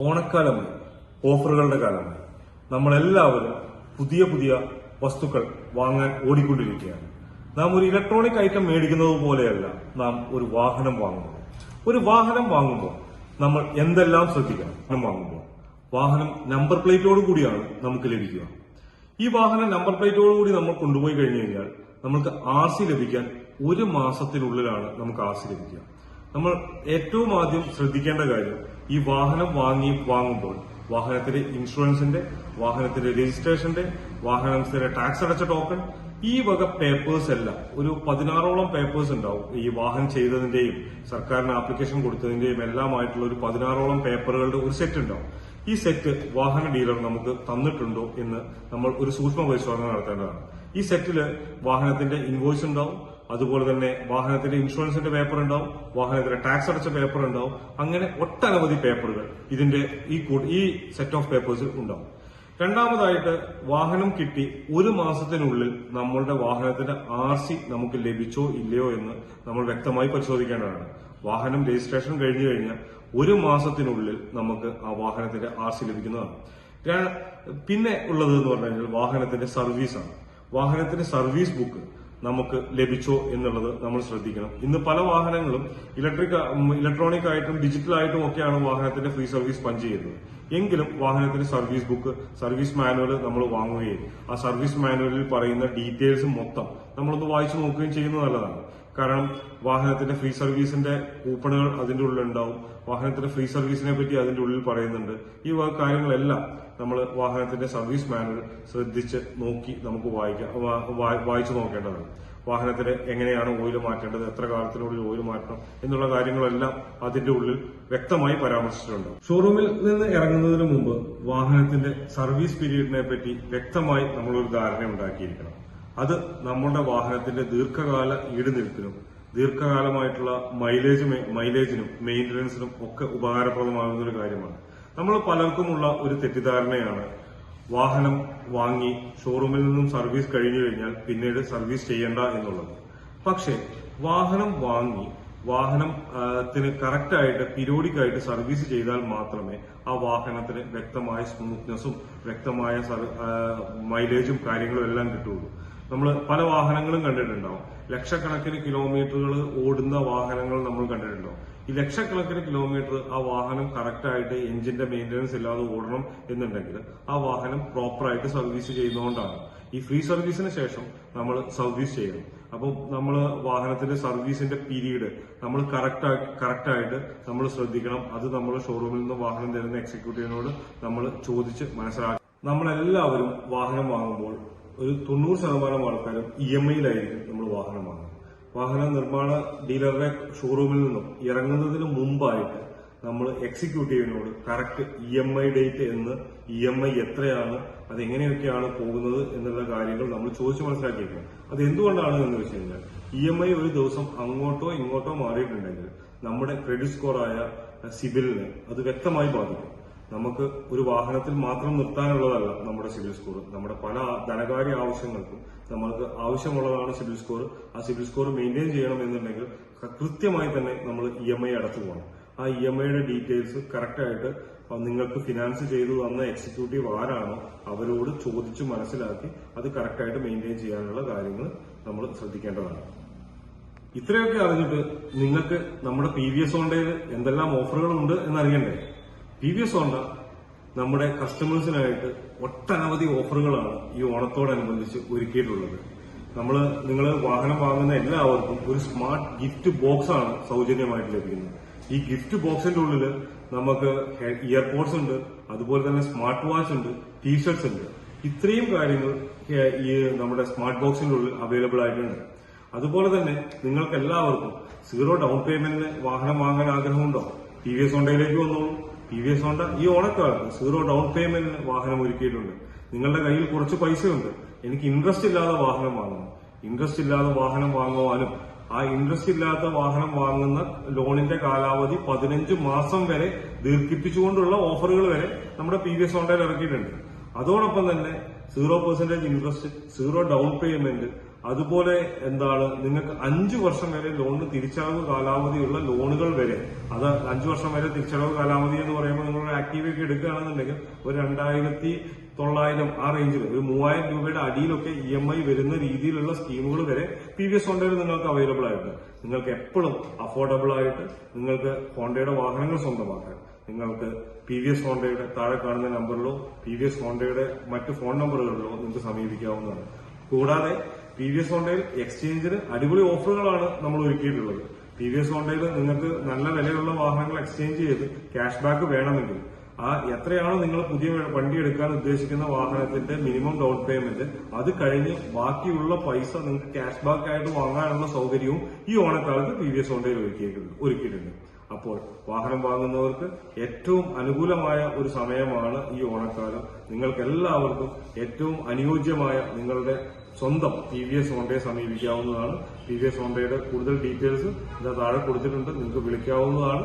ഓണക്കാലമായി, ഓഫറുകളുടെ കാലമായി. നമ്മളെല്ലാവരും പുതിയ പുതിയ വസ്തുക്കൾ വാങ്ങാൻ ഓടിക്കൊണ്ടിരിക്കുകയാണ്. നാം ഒരു ഇലക്ട്രോണിക് ഐറ്റം മേടിക്കുന്നത് പോലെയല്ല നാം ഒരു വാഹനം വാങ്ങുന്നത്. ഒരു വാഹനം വാങ്ങുമ്പോൾ നമ്മൾ എന്തെല്ലാം ശ്രദ്ധിക്കണം? വാഹനം നമ്പർ പ്ലേറ്റോട് കൂടിയാണ് നമുക്ക് ലഭിക്കുക. ഈ വാഹനം നമ്പർ പ്ലേറ്റോട് കൂടി നമ്മൾ കൊണ്ടുപോയി കഴിഞ്ഞു കഴിഞ്ഞാൽ നമുക്ക് RC ലഭിക്കാൻ 1 മാസത്തിനുള്ളിലാണ് നമുക്ക് RC ലഭിക്കുക. നമ്മൾ ഏറ്റവും ആദ്യം ശ്രദ്ധിക്കേണ്ട കാര്യം, ഈ വാഹനം വാങ്ങുമ്പോൾ വാഹനത്തിന്റെ ഇൻഷുറൻസിന്റെ, വാഹനത്തിന്റെ രജിസ്ട്രേഷന്റെ, വാഹനത്തിന്റെ ടാക്സ് അടച്ച ടോക്കൺ, ഈ വക പേപ്പേഴ്സ് എല്ലാം ഒരു 16ഓളം പേപ്പേഴ്സ് ഉണ്ടാവും. ഈ വാഹനം ചെയ്തതിന്റെയും സർക്കാരിന് ആപ്ലിക്കേഷൻ കൊടുത്തതിന്റെയും എല്ലാമായിട്ടുള്ള ഒരു 16ഓളം പേപ്പറുകളുടെ ഒരു സെറ്റ് ഉണ്ടാവും. ഈ സെറ്റ് വാഹന ഡീലർ നമുക്ക് തന്നിട്ടുണ്ടോ എന്ന് നമ്മൾ ഒരു സൂക്ഷ്മ പരിശോധന നടത്തേണ്ടതാണ്. ഈ സെറ്റില് വാഹനത്തിന്റെ ഇൻവോയ്സ് ഉണ്ടാവും, അതുപോലെ തന്നെ വാഹനത്തിന്റെ ഇൻഷുറൻസിന്റെ പേപ്പർ ഉണ്ടാവും, വാഹനത്തിന്റെ ടാക്സ് അടച്ച പേപ്പർ ഉണ്ടാവും. അങ്ങനെ ഒട്ടനവധി പേപ്പറുകൾ ഇതിന്റെ ഈ സെറ്റ് ഓഫ് പേപ്പേഴ്സിൽ ഉണ്ടാവും. രണ്ടാമതായിട്ട്, വാഹനം കിട്ടി 1 മാസത്തിനുള്ളിൽ നമ്മളുടെ വാഹനത്തിന്റെ RC നമുക്ക് ലഭിച്ചോ ഇല്ലയോ എന്ന് നമ്മൾ വ്യക്തമായി പരിശോധിക്കേണ്ടതാണ്. വാഹനം രജിസ്ട്രേഷൻ കഴിഞ്ഞു കഴിഞ്ഞാൽ 1 മാസത്തിനുള്ളിൽ നമുക്ക് ആ വാഹനത്തിന്റെ RC ലഭിക്കുന്നതാണ്. പിന്നെ ഉള്ളത് എന്ന് പറഞ്ഞു കഴിഞ്ഞാൽ വാഹനത്തിന്റെ സർവീസാണ്. വാഹനത്തിന്റെ സർവീസ് ബുക്ക് നമുക്ക് ലഭിച്ചോ എന്നുള്ളത് നമ്മൾ ശ്രദ്ധിക്കണം. ഇന്ന് പല വാഹനങ്ങളും ഇലക്ട്രോണിക് ആയിട്ടും ഡിജിറ്റൽ ആയിട്ടും ഒക്കെയാണ് വാഹനത്തിന്റെ ഫ്രീ സർവീസ് പഞ്ച് ചെയ്യുന്നത്. എങ്കിലും വാഹനത്തിന്റെ സർവീസ് ബുക്ക്, സർവീസ് മാനുവൽ നമ്മൾ വാങ്ങുകയും ആ സർവീസ് മാനുവലിൽ പറയുന്ന ഡീറ്റെയിൽസ് മൊത്തം നമ്മളൊന്ന് വായിച്ചു നോക്കുകയും ചെയ്യുന്നത് നല്ലതാണ്. കാരണം വാഹനത്തിന്റെ ഫ്രീ സർവീസിന്റെ കൂപ്പണുകൾ അതിന്റെ ഉള്ളിൽ ഉണ്ടാവും, വാഹനത്തിന്റെ ഫ്രീ സർവീസിനെ പറ്റി അതിന്റെ ഉള്ളിൽ പറയുന്നുണ്ട്. ഈ കാര്യങ്ങളെല്ലാം നമ്മൾ വാഹനത്തിന്റെ സർവീസ് മാനുവൽ ശ്രദ്ധിച്ച് നോക്കി നമുക്ക് വായിച്ചു നോക്കേണ്ടതാണ്. വാഹനത്തിന് എങ്ങനെയാണ് ഓയിൽ മാറ്റേണ്ടത്, എത്ര കാലത്തിനുള്ളിൽ ഓയിൽ മാറ്റണം എന്നുള്ള കാര്യങ്ങളെല്ലാം അതിന്റെ ഉള്ളിൽ വ്യക്തമായി പരാമർശിച്ചിട്ടുണ്ട്. ഷോറൂമിൽ നിന്ന് ഇറങ്ങുന്നതിന് മുമ്പ് വാഹനത്തിന്റെ സർവീസ് പീരീഡിനെ പറ്റി വ്യക്തമായി നമ്മളൊരു ധാരണ ഉണ്ടാക്കിയിരിക്കണം. അത് നമ്മുടെ വാഹനത്തിന്റെ ദീർഘകാല ഈടുനിൽപ്പിനും ദീർഘകാലമായിട്ടുള്ള മൈലേജിനും മെയിന്റനൻസിനും ഒക്കെ ഉപകാരപ്രദമാകുന്ന ഒരു കാര്യമാണ്. നമ്മൾ പലർക്കുമുള്ള ഒരു തെറ്റിദ്ധാരണയാണ്, വാഹനം വാങ്ങി ഷോറൂമിൽ നിന്നും സർവീസ് കഴിഞ്ഞു കഴിഞ്ഞാൽ പിന്നീട് സർവീസ് ചെയ്യേണ്ട എന്നുള്ളത്. പക്ഷേ വാഹനം വാങ്ങി വാഹനത്തിന് കറക്റ്റായിട്ട് പീരിയോഡിക് ആയിട്ട് സർവീസ് ചെയ്താൽ മാത്രമേ ആ വാഹനത്തിന് വ്യക്തമായ സ്മൂത്ത്നെസ്സും വ്യക്തമായ മൈലേജും കാര്യങ്ങളും എല്ലാം കിട്ടുള്ളൂ. നമ്മൾ പല വാഹനങ്ങളും കണ്ടിട്ടുണ്ടാവും. ലക്ഷക്കണക്കിന് കിലോമീറ്ററുകൾ ഓടുന്ന വാഹനങ്ങൾ നമ്മൾ കണ്ടിട്ടുണ്ടാവും. ഈ ലക്ഷക്കണക്കിന് കിലോമീറ്റർ ആ വാഹനം കറക്റ്റായിട്ട് എഞ്ചിന്റെ മെയിന്റനൻസ് ഇല്ലാതെ ഓടണം എന്നുണ്ടെങ്കിൽ ആ വാഹനം പ്രോപ്പറായിട്ട് സർവീസ് ചെയ്യുന്നതുകൊണ്ടാണ്. ഈ ഫ്രീ സർവീസിന് ശേഷം നമ്മൾ സർവീസ് ചെയ്യണം. അപ്പം നമ്മൾ വാഹനത്തിന്റെ സർവീസിന്റെ പീരീഡ് നമ്മൾ കറക്റ്റായിട്ട് നമ്മൾ ശ്രദ്ധിക്കണം. അത് നമ്മൾ ഷോറൂമിൽ നിന്ന് വാഹനം തരുന്ന എക്സിക്യൂട്ടീവിനോട് നമ്മൾ ചോദിച്ച് മനസ്സിലാക്കണം. നമ്മളെല്ലാവരും വാഹനം വാങ്ങുമ്പോൾ ഒരു 90% ആൾക്കാരും EMIയിലായിരിക്കും നമ്മൾ വാഹനം വാങ്ങുന്നത്. വാഹന നിർമ്മാണ ഡീലറുടെ ഷോറൂമിൽ നിന്നും ഇറങ്ങുന്നതിന് മുമ്പായിട്ട് നമ്മൾ എക്സിക്യൂട്ടീവിനോട് കറക്റ്റ് EMI ഡേറ്റ് എന്ന്, EMI എത്രയാണ്, അതെങ്ങനെയൊക്കെയാണ് പോകുന്നത് എന്നുള്ള കാര്യങ്ങൾ നമ്മൾ ചോദിച്ചു മനസ്സിലാക്കിയിരിക്കണം. അത് എന്തുകൊണ്ടാണ് എന്ന് വെച്ച് കഴിഞ്ഞാൽ EMI ഒരു ദിവസം അങ്ങോട്ടോ ഇങ്ങോട്ടോ മാറിയിട്ടുണ്ടെങ്കിൽ നമ്മുടെ ക്രെഡിറ്റ് സ്കോറായ സിബിലിനെ അത് വ്യക്തമായി ബാധിക്കും. നമുക്ക് ഒരു വാഹനത്തിൽ മാത്രം നിർത്താനുള്ളതല്ല നമ്മുടെ സിബിൽ സ്കോർ. നമ്മുടെ പല ധനകാര്യ ആവശ്യങ്ങൾക്കും നമ്മൾക്ക് ആവശ്യമുള്ളതാണ് സിബിൽ സ്കോർ. ആ സിബിൽ സ്കോർ മെയിൻറ്റെയിൻ ചെയ്യണം എന്നുണ്ടെങ്കിൽ കൃത്യമായി തന്നെ നമ്മൾ EMI അടച്ചു പോകണം. ആ EMIയുടെ ഡീറ്റെയിൽസ് കറക്റ്റായിട്ട് നിങ്ങൾക്ക് ഫിനാൻസ് ചെയ്തു തന്ന എക്സിക്യൂട്ടീവ് ആരാണോ അവരോട് ചോദിച്ചു മനസ്സിലാക്കി അത് കറക്റ്റായിട്ട് മെയിൻറ്റെയിൻ ചെയ്യാനുള്ള കാര്യങ്ങൾ നമ്മൾ ശ്രദ്ധിക്കേണ്ടതാണ്. ഇത്രയൊക്കെ അറിഞ്ഞിട്ട് നിങ്ങൾക്ക് നമ്മുടെ PVS ഹോണ്ടയിൽ എന്തെല്ലാം ഓഫറുകളുണ്ട് എന്നറിയണ്ടേ? PVS ഹോണ്ട നമ്മുടെ കസ്റ്റമേഴ്സിനായിട്ട് ഒട്ടനവധി ഓഫറുകളാണ് ഈ ഓണത്തോടനുബന്ധിച്ച് ഒരുക്കിയിട്ടുള്ളത്. നിങ്ങൾ വാഹനം വാങ്ങുന്ന എല്ലാവർക്കും ഒരു സ്മാർട്ട് ഗിഫ്റ്റ് ബോക്സ് ആണ് സൗജന്യമായിട്ട് ലഭിക്കുന്നത്. ഈ ഗിഫ്റ്റ് ബോക്സിന്റെ ഉള്ളിൽ നമുക്ക് ഇയർപോഡ്സ് ഉണ്ട്, അതുപോലെ തന്നെ സ്മാർട്ട് വാച്ച് ഉണ്ട്, ടീഷർട്സ് ഉണ്ട്. ഇത്രയും കാര്യങ്ങൾ ഈ നമ്മുടെ സ്മാർട്ട് ബോക്സിന്റെ ഉള്ളിൽ അവൈലബിൾ ആയിട്ടുണ്ട്. അതുപോലെ തന്നെ നിങ്ങൾക്ക് എല്ലാവർക്കും 0 ഡൗൺ പേയ്മെന്റിന് വാഹനം വാങ്ങാൻ ആഗ്രഹമുണ്ടോ? PVS ഹോണ്ടയിലേക്ക് വന്നോളൂ. PVS ഹോണ്ട ഈ ഓണക്കാലത്ത് 0 ഡൗൺ പേയ്മെന്റിന് വാഹനം ഒരുക്കിയിട്ടുണ്ട്. നിങ്ങളുടെ കയ്യിൽ കുറച്ച് പൈസയുണ്ട്, എനിക്ക് ഇൻട്രസ്റ്റ് ഇല്ലാതെ വാഹനം വാങ്ങണം. ഇൻട്രസ്റ്റ് ഇല്ലാതെ വാഹനം വാങ്ങുവാനും ആ ഇൻട്രസ്റ്റ് ഇല്ലാത്ത വാഹനം വാങ്ങുന്ന ലോണിന്റെ കാലാവധി 15 മാസം വരെ ദീർഘിപ്പിച്ചുകൊണ്ടുള്ള ഓഫറുകൾ വരെ നമ്മുടെ PVS ഹോണ്ടയിൽ ഇറക്കിയിട്ടുണ്ട്. അതോടൊപ്പം തന്നെ 0% ഇൻട്രസ്റ്റ്, 0 ഡൗൺ പേയ്മെന്റ്, അതുപോലെ എന്താണ് നിങ്ങൾക്ക് 5 വർഷം വരെ ലോണിന് തിരിച്ചടവ് കാലാവധിയുള്ള ലോണുകൾ വരെ, അത് 5 വർഷം വരെ തിരിച്ചടവ് കാലാവധി എന്ന് പറയുമ്പോൾ നിങ്ങൾ ആക്റ്റീവ് ഒക്കെ എടുക്കുകയാണെന്നുണ്ടെങ്കിൽ ഒരു 2,900 ആ റേഞ്ചിൽ ഒരു 3,000 രൂപയുടെ അടിയിലൊക്കെ EMI വരുന്ന രീതിയിലുള്ള സ്കീമുകൾ വരെ PVS ഹോണ്ടയിൽ നിങ്ങൾക്ക് അവൈലബിൾ ആയിട്ട് നിങ്ങൾക്ക് എപ്പോഴും അഫോർഡബിൾ ആയിട്ട് നിങ്ങൾക്ക് ഹോണ്ടയുടെ വാഹനങ്ങൾ സ്വന്തമാക്കാൻ നിങ്ങൾക്ക് PVS ഹോണ്ടയുടെ താഴെ കാണുന്ന നമ്പറിലോ PVS ഹോണ്ടയുടെ മറ്റ് ഫോൺ നമ്പറുകളിലോ നിങ്ങൾക്ക് സമീപിക്കാവുന്നതാണ്. കൂടാതെ PVS ഹോണ്ടയിൽ എക്സ്ചേഞ്ചിന് അടിപൊളി ഓഫറുകളാണ് നമ്മൾ ഒരുക്കിയിട്ടുള്ളത്. PVS ഹോണ്ടയിൽ നിങ്ങൾക്ക് നല്ല വിലയുള്ള വാഹനങ്ങൾ എക്സ്ചേഞ്ച് ചെയ്ത് ക്യാഷ് ബാക്ക് വേണമെങ്കിൽ എത്രയാണോ നിങ്ങൾ പുതിയ വണ്ടി എടുക്കാൻ ഉദ്ദേശിക്കുന്ന വാഹനത്തിന്റെ മിനിമം ഡൗൺ പേയ്മെന്റ്, അത് കഴിഞ്ഞ് ബാക്കിയുള്ള പൈസ നിങ്ങൾക്ക് ക്യാഷ് ബാക്ക് ആയിട്ട് വാങ്ങാനുള്ള സൗകര്യവും ഈ ഓണക്കാലത്ത് PVS ഹോണ്ടയിൽ ഒരുക്കിയിട്ടുണ്ട്. അപ്പോൾ വാഹനം വാങ്ങുന്നവർക്ക് ഏറ്റവും അനുകൂലമായ ഒരു സമയമാണ് ഈ ഓണക്കാലം. നിങ്ങൾക്ക് എല്ലാവർക്കും ഏറ്റവും അനുയോജ്യമായ നിങ്ങളുടെ സ്വന്തം PVS ഹോണ്ടയെ സമീപിക്കാവുന്നതാണ്. PVS ഹോണ്ടയുടെ കൂടുതൽ ഡീറ്റെയിൽസ് താഴെ കൊടുത്തിട്ടുണ്ട്, നിങ്ങൾക്ക് വിളിക്കാവുന്നതാണ്.